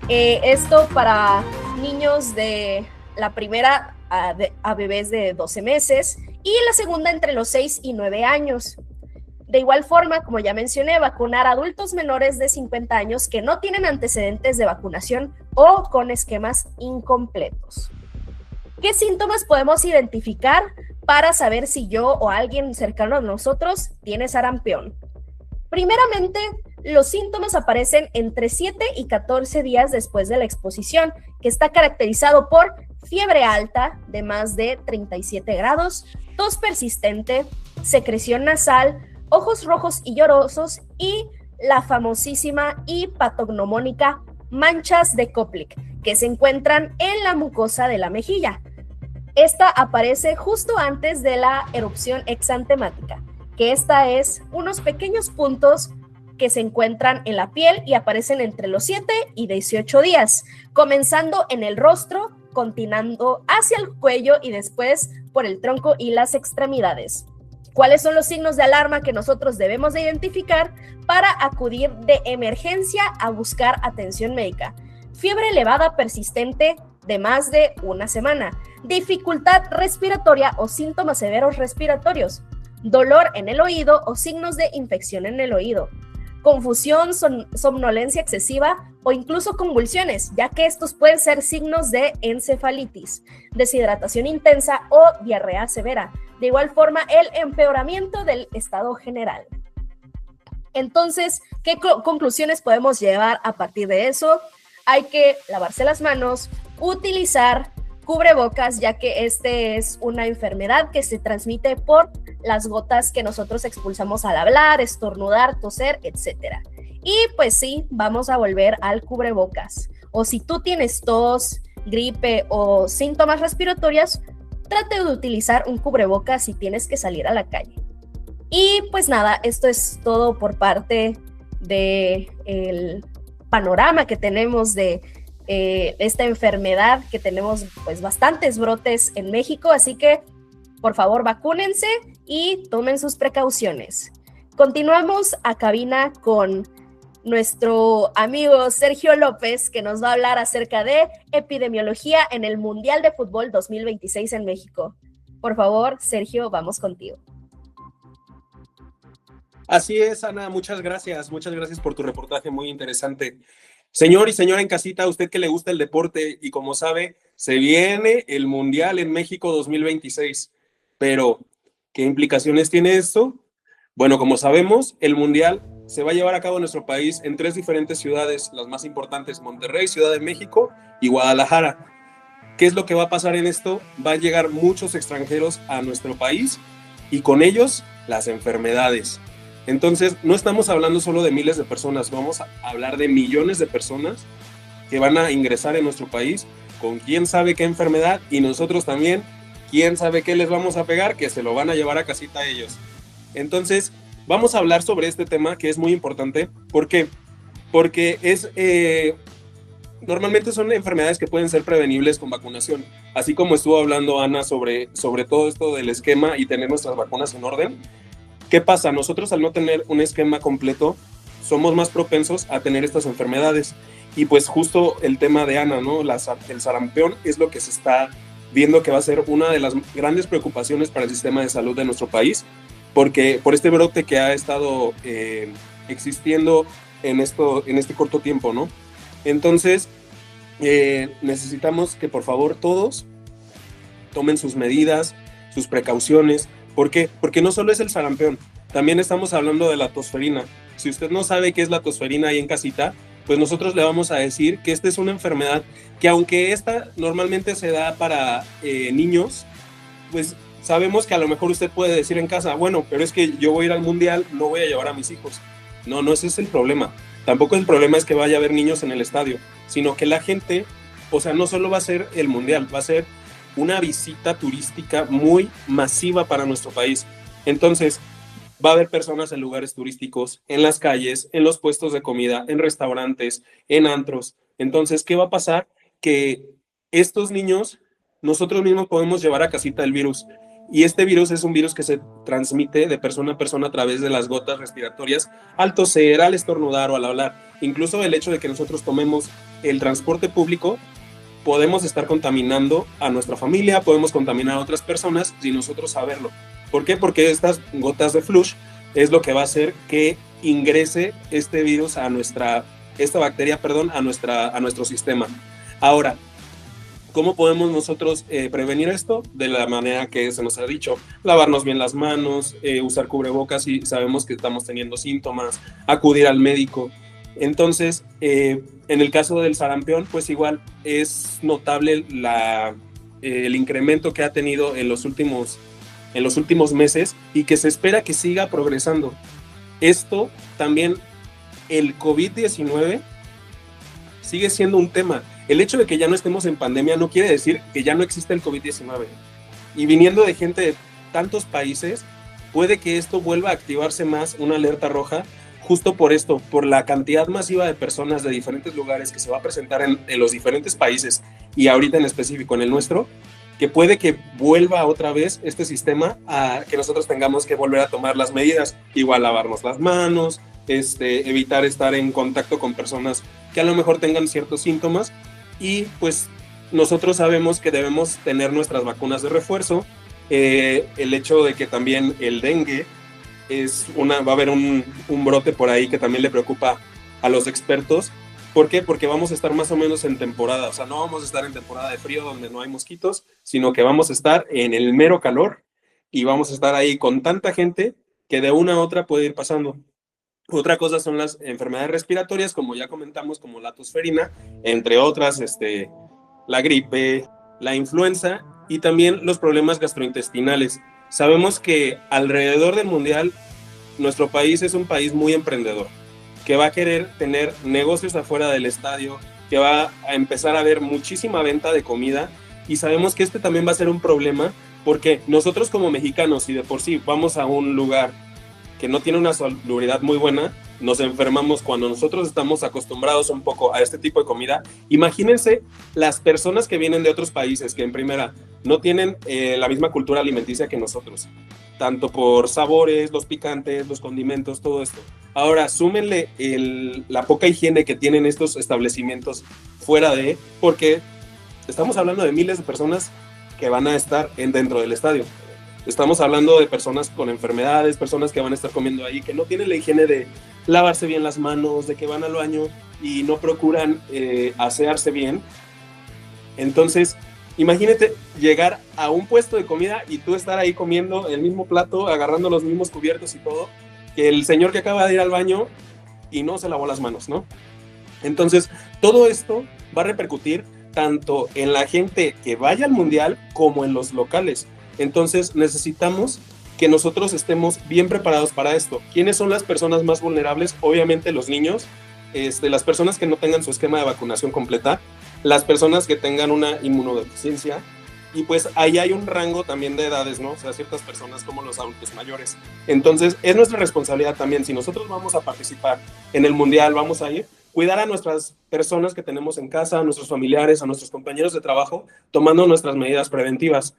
Esto para niños de la primera a bebés de 12 meses y la segunda entre los 6 y 9 años. De igual forma, como ya mencioné, vacunar a adultos menores de 50 años que no tienen antecedentes de vacunación o con esquemas incompletos. ¿Qué síntomas podemos identificar para saber si yo o alguien cercano a nosotros tiene sarampión? Primeramente, los síntomas aparecen entre 7 y 14 días después de la exposición, que está caracterizado por fiebre alta de más de 37 grados, tos persistente, secreción nasal, ojos rojos y llorosos y la famosísima y patognomónica manchas de Koplik, que se encuentran en la mucosa de la mejilla. Esta aparece justo antes de la erupción exantemática, que esta es unos pequeños puntos que se encuentran en la piel y aparecen entre los 7 y 18 días, comenzando en el rostro, continuando hacia el cuello y después por el tronco y las extremidades. ¿Cuáles son los signos de alarma que nosotros debemos de identificar para acudir de emergencia a buscar atención médica? Fiebre elevada persistente de más de una semana, dificultad respiratoria o síntomas severos respiratorios, dolor en el oído o signos de infección en el oído, confusión, somnolencia excesiva o incluso convulsiones, ya que estos pueden ser signos de encefalitis, deshidratación intensa o diarrea severa. De igual forma, el empeoramiento del estado general. Entonces, ¿qué conclusiones podemos llevar a partir de eso? Hay que lavarse las manos, utilizar cubrebocas, ya que este es una enfermedad que se transmite por las gotas que nosotros expulsamos al hablar, estornudar, toser, etc. Y pues sí, vamos a volver al cubrebocas. O si tú tienes tos, gripe o síntomas respiratorios, trate de utilizar un cubrebocas si tienes que salir a la calle. Y pues nada, esto es todo por parte del panorama que tenemos de esta enfermedad, que tenemos pues bastantes brotes en México, así que por favor vacúnense y tomen sus precauciones. Continuamos a cabina con nuestro amigo Sergio López, que nos va a hablar acerca de epidemiología en el Mundial de Fútbol 2026 en México. Por favor, Sergio, vamos contigo. Así es, Ana, muchas gracias por tu reportaje muy interesante. Señor y señora en casita, a usted que le gusta el deporte y como sabe, se viene el Mundial en México 2026, pero ¿qué implicaciones tiene esto? Bueno, como sabemos, el Mundial se va a llevar a cabo en nuestro país en 3 diferentes ciudades, las más importantes, Monterrey, Ciudad de México y Guadalajara. ¿Qué es lo que va a pasar en esto? Va a llegar muchos extranjeros a nuestro país y con ellos las enfermedades. Entonces, no estamos hablando solo de miles de personas, vamos a hablar de millones de personas que van a ingresar en nuestro país con quién sabe qué enfermedad y nosotros también, quién sabe qué les vamos a pegar, que se lo van a llevar a casita ellos. Entonces, vamos a hablar sobre este tema que es muy importante. ¿Por qué? Porque normalmente son enfermedades que pueden ser prevenibles con vacunación. Así como estuvo hablando Ana sobre todo esto del esquema y tener nuestras vacunas en orden. ¿Qué pasa? Nosotros al no tener un esquema completo, somos más propensos a tener estas enfermedades. Y pues justo el tema de Ana, ¿no? El sarampión es lo que se está viendo que va a ser una de las grandes preocupaciones para el sistema de salud de nuestro país, porque por este brote que ha estado existiendo en este corto tiempo, ¿no? Entonces, necesitamos que por favor todos tomen sus medidas, sus precauciones. ¿Por qué? Porque no solo es el sarampión, también estamos hablando de la tosferina. Si usted no sabe qué es la tosferina ahí en casita, pues nosotros le vamos a decir que esta es una enfermedad que aunque esta normalmente se da para niños, pues sabemos que a lo mejor usted puede decir en casa, bueno, pero es que yo voy a ir al mundial, no voy a llevar a mis hijos. No, ese es el problema. Tampoco el problema es que vaya a haber niños en el estadio, sino que la gente, o sea, no solo va a ser el mundial, va a ser una visita turística muy masiva para nuestro país. Entonces, va a haber personas en lugares turísticos, en las calles, en los puestos de comida, en restaurantes, en antros. Entonces, ¿qué va a pasar? Que estos niños, nosotros mismos podemos llevar a casita el virus. Y este virus es un virus que se transmite de persona a persona a través de las gotas respiratorias, al toser, al estornudar o al hablar. Incluso el hecho de que nosotros tomemos el transporte público, podemos estar contaminando a nuestra familia, podemos contaminar a otras personas sin nosotros saberlo. ¿Por qué? Porque estas gotas de flush es lo que va a hacer que ingrese este virus esta bacteria, a nuestro sistema. Ahora, ¿cómo podemos nosotros prevenir esto? De la manera que se nos ha dicho, lavarnos bien las manos, usar cubrebocas si sabemos que estamos teniendo síntomas, acudir al médico. Entonces, en el caso del sarampión, pues igual es notable el incremento que ha tenido en los últimos meses y que se espera que siga progresando. Esto también, el COVID-19 sigue siendo un tema. El hecho de que ya no estemos en pandemia no quiere decir que ya no existe el COVID-19. Y viniendo de gente de tantos países, puede que esto vuelva a activarse más una alerta roja, justo por esto, por la cantidad masiva de personas de diferentes lugares que se va a presentar en los diferentes países y ahorita en específico en el nuestro, que puede que vuelva otra vez este sistema a que nosotros tengamos que volver a tomar las medidas, igual lavarnos las manos, evitar estar en contacto con personas que a lo mejor tengan ciertos síntomas y pues nosotros sabemos que debemos tener nuestras vacunas de refuerzo. El hecho de que también el dengue va a haber un brote por ahí que también le preocupa a los expertos. ¿Por qué? Porque vamos a estar más o menos en temporada, o sea, no vamos a estar en temporada de frío donde no hay mosquitos, sino que vamos a estar en el mero calor y vamos a estar ahí con tanta gente que de una a otra puede ir pasando. Otra cosa son las enfermedades respiratorias, como ya comentamos, como la tosferina, entre otras, la gripe, la influenza y también los problemas gastrointestinales. Sabemos que alrededor del mundial, nuestro país es un país muy emprendedor, que va a querer tener negocios afuera del estadio, que va a empezar a haber muchísima venta de comida y sabemos que también va a ser un problema porque nosotros como mexicanos, si de por sí vamos a un lugar que no tiene una salubridad muy buena, nos enfermamos cuando nosotros estamos acostumbrados un poco a este tipo de comida. Imagínense las personas que vienen de otros países que en primera no tienen la misma cultura alimenticia que nosotros, tanto por sabores, los picantes, los condimentos, todo esto. Ahora, súmenle la poca higiene que tienen estos establecimientos fuera de, porque estamos hablando de miles de personas que van a estar dentro del estadio. Estamos hablando de personas con enfermedades, personas que van a estar comiendo ahí, que no tienen la higiene de lavarse bien las manos, de que van al baño y no procuran asearse bien. Entonces, imagínate llegar a un puesto de comida y tú estar ahí comiendo el mismo plato, agarrando los mismos cubiertos y todo, que el señor que acaba de ir al baño y no se lavó las manos, ¿no? Entonces, todo esto va a repercutir tanto en la gente que vaya al mundial como en los locales. Entonces, necesitamos que nosotros estemos bien preparados para esto. ¿Quiénes son las personas más vulnerables? Obviamente los niños, las personas que no tengan su esquema de vacunación completa, las personas que tengan una inmunodeficiencia, y pues ahí hay un rango también de edades, ¿no? O sea, ciertas personas como los adultos mayores. Entonces, es nuestra responsabilidad también, si nosotros vamos a participar en el mundial, vamos a ir, cuidar a nuestras personas que tenemos en casa, a nuestros familiares, a nuestros compañeros de trabajo, tomando nuestras medidas preventivas.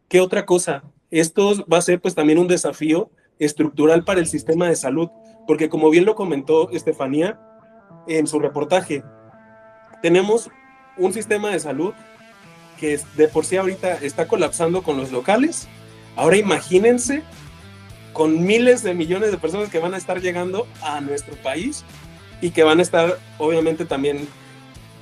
¿Qué otra cosa? Esto va a ser pues también un desafío estructural para el sistema de salud, porque como bien lo comentó Estefanía en su reportaje, tenemos un sistema de salud que de por sí ahorita está colapsando con los locales. Ahora imagínense con miles de millones de personas que van a estar llegando a nuestro país y que van a estar obviamente también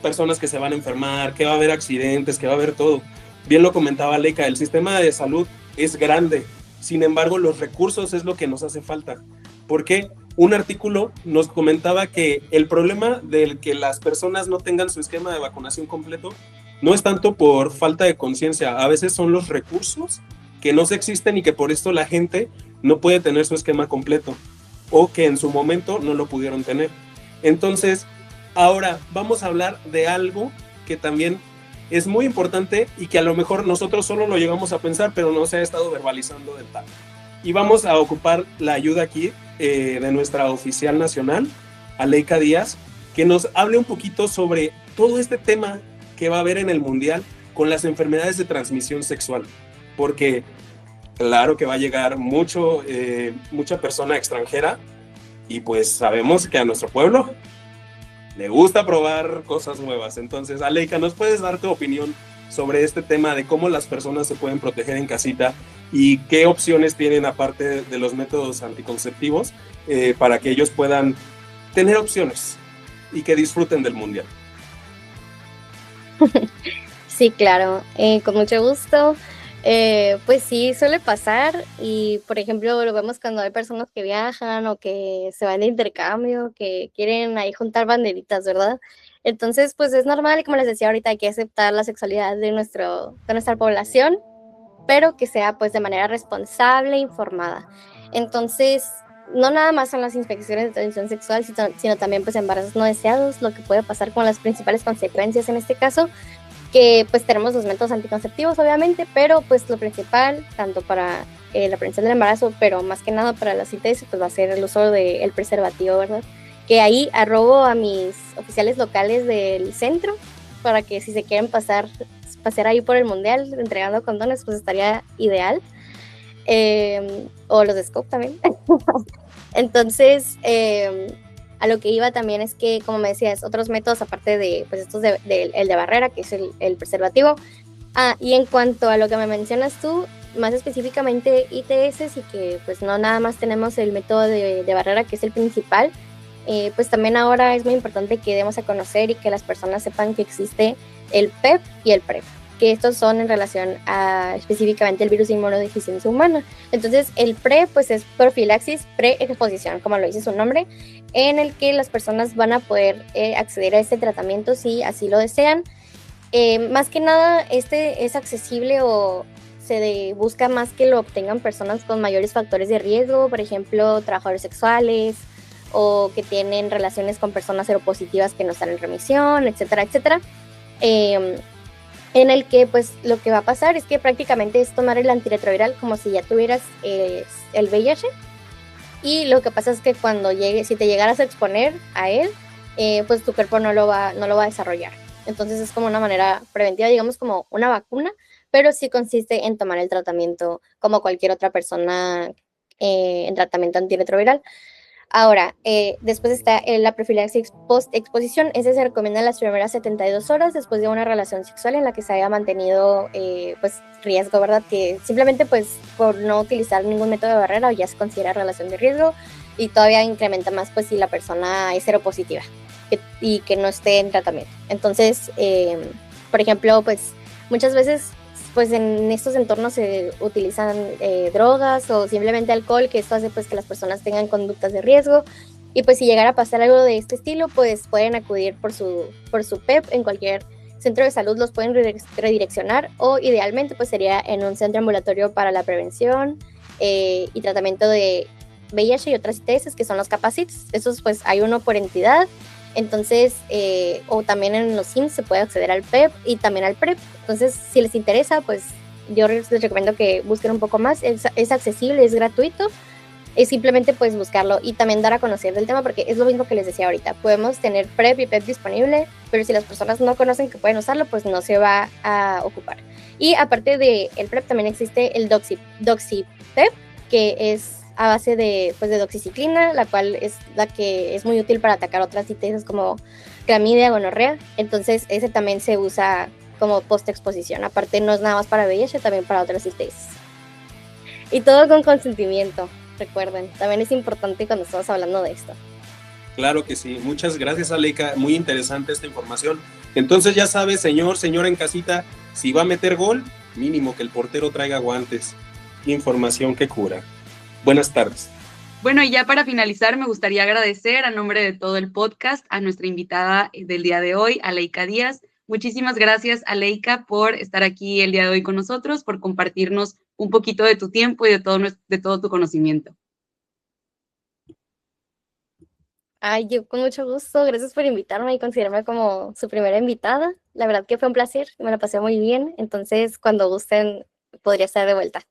personas que se van a enfermar, que va a haber accidentes, que va a haber todo. Bien lo comentaba Leica, el sistema de salud es grande, sin embargo los recursos es lo que nos hace falta. ¿Por qué? Un artículo nos comentaba que el problema del que las personas no tengan su esquema de vacunación completo no es tanto por falta de conciencia, a veces son los recursos que no existen y que por esto la gente no puede tener su esquema completo o que en su momento no lo pudieron tener. Entonces, ahora vamos a hablar de algo que también es muy importante y que a lo mejor nosotros solo lo llegamos a pensar, pero no se ha estado verbalizando del tal. Y vamos a ocupar la ayuda aquí de nuestra oficial nacional, Aleika Díaz, que nos hable un poquito sobre todo este tema que va a haber en el Mundial con las enfermedades de transmisión sexual. Porque claro que va a llegar mucha persona extranjera y pues sabemos que a nuestro pueblo le gusta probar cosas nuevas. Entonces, Aleika, ¿nos puedes dar tu opinión sobre este tema de cómo las personas se pueden proteger en casita y qué opciones tienen aparte de los métodos anticonceptivos para que ellos puedan tener opciones y que disfruten del mundial? Sí, claro, con mucho gusto. Pues sí, suele pasar y, por ejemplo, lo vemos cuando hay personas que viajan o que se van de intercambio, que quieren ahí juntar banderitas, ¿verdad? Entonces, pues es normal, como les decía ahorita, hay que aceptar la sexualidad de nuestra población, pero que sea pues de manera responsable e informada. Entonces, no nada más son las infecciones de transmisión sexual, sino también pues embarazos no deseados, lo que puede pasar con las principales consecuencias en este caso, que pues tenemos los métodos anticonceptivos obviamente, pero pues lo principal, tanto para la prevención del embarazo, pero más que nada para la ITS, pues va a ser el uso del preservativo, ¿verdad? Que ahí arrobo a mis oficiales locales del centro, para que si se quieren pasear ahí por el mundial entregando condones, pues estaría ideal. O los de Scope también. Entonces, a lo que iba también es que, como me decías, otros métodos aparte de pues estos el de barrera, que es el preservativo. Y en cuanto a lo que me mencionas tú, más específicamente ITS, y que pues no nada más tenemos el método de barrera, que es el principal, pues también ahora es muy importante que demos a conocer y que las personas sepan que existe el PEP y el PrEP, que estos son en relación a específicamente el virus de inmunodeficiencia humana. Entonces, el PrEP pues es profilaxis pre-exposición, como lo dice su nombre, en el que las personas van a poder acceder a este tratamiento si así lo desean. Más que nada, este es accesible o se busca más que lo obtengan personas con mayores factores de riesgo, por ejemplo, trabajadores sexuales o que tienen relaciones con personas seropositivas que no están en remisión, etcétera, etcétera. En el que pues lo que va a pasar es que prácticamente es tomar el antirretroviral como si ya tuvieras el VIH, y lo que pasa es que si te llegaras a exponer a él, pues tu cuerpo no lo va a desarrollar. Entonces es como una manera preventiva, digamos como una vacuna, pero sí consiste en tomar el tratamiento como cualquier otra persona en tratamiento antirretroviral. Ahora, después está la profilaxis post-exposición. Ese se recomienda en las primeras 72 horas después de una relación sexual en la que se haya mantenido pues riesgo, ¿verdad? Que simplemente pues por no utilizar ningún método de barrera ya se considera relación de riesgo, y todavía incrementa más pues si la persona es seropositiva y que no esté en tratamiento. Entonces, por ejemplo, pues muchas veces pues en estos entornos se utilizan drogas o simplemente alcohol, que esto hace pues que las personas tengan conductas de riesgo, y pues si llegara a pasar algo de este estilo, pues pueden acudir por su PEP en cualquier centro de salud, los pueden redireccionar, o idealmente pues sería en un centro ambulatorio para la prevención y tratamiento de VIH y otras ITS, que son los CAPACITs. Estos pues hay uno por entidad. Entonces, o también en los SIMS se puede acceder al PEP y también al PrEP. Entonces, si les interesa, pues yo les recomiendo que busquen un poco más. Es accesible, es gratuito. Es simplemente pues buscarlo y también dar a conocer del tema, porque es lo mismo que les decía ahorita. Podemos tener PrEP y PEP disponible, pero si las personas no conocen que pueden usarlo, pues no se va a ocupar. Y aparte del PrEP también existe el DoxyPEP, que es a base de doxiciclina, la cual es la que es muy útil para atacar otras ITS como clamidia, gonorrea. Entonces ese también se usa como post-exposición. Aparte no es nada más para VIH, también para otras ITS. Y todo con consentimiento, recuerden. También es importante cuando estamos hablando de esto. Claro que sí. Muchas gracias, Aleika. Muy interesante esta información. Entonces ya sabe, señora en casita, si va a meter gol, mínimo que el portero traiga guantes. Información que cura. Buenas tardes. Bueno, y ya para finalizar, me gustaría agradecer a nombre de todo el podcast a nuestra invitada del día de hoy, Aleika Díaz. Muchísimas gracias, Aleika, por estar aquí el día de hoy con nosotros, por compartirnos un poquito de tu tiempo y de todo tu conocimiento. Ay, yo con mucho gusto. Gracias por invitarme y considerarme como su primera invitada. La verdad que fue un placer, me la pasé muy bien. Entonces, cuando gusten, podría estar de vuelta.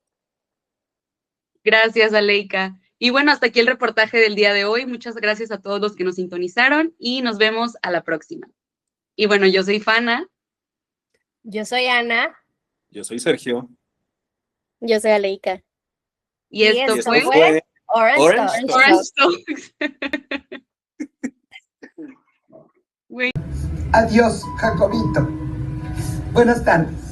Gracias, Aleika. Y bueno, hasta aquí el reportaje del día de hoy. Muchas gracias a todos los que nos sintonizaron y nos vemos a la próxima. Y bueno, yo soy Fana. Yo soy Ana. Yo soy Sergio. Yo soy Aleika. Y esto fue Orange Orange Talks. Adiós, Jacobito. Buenas tardes.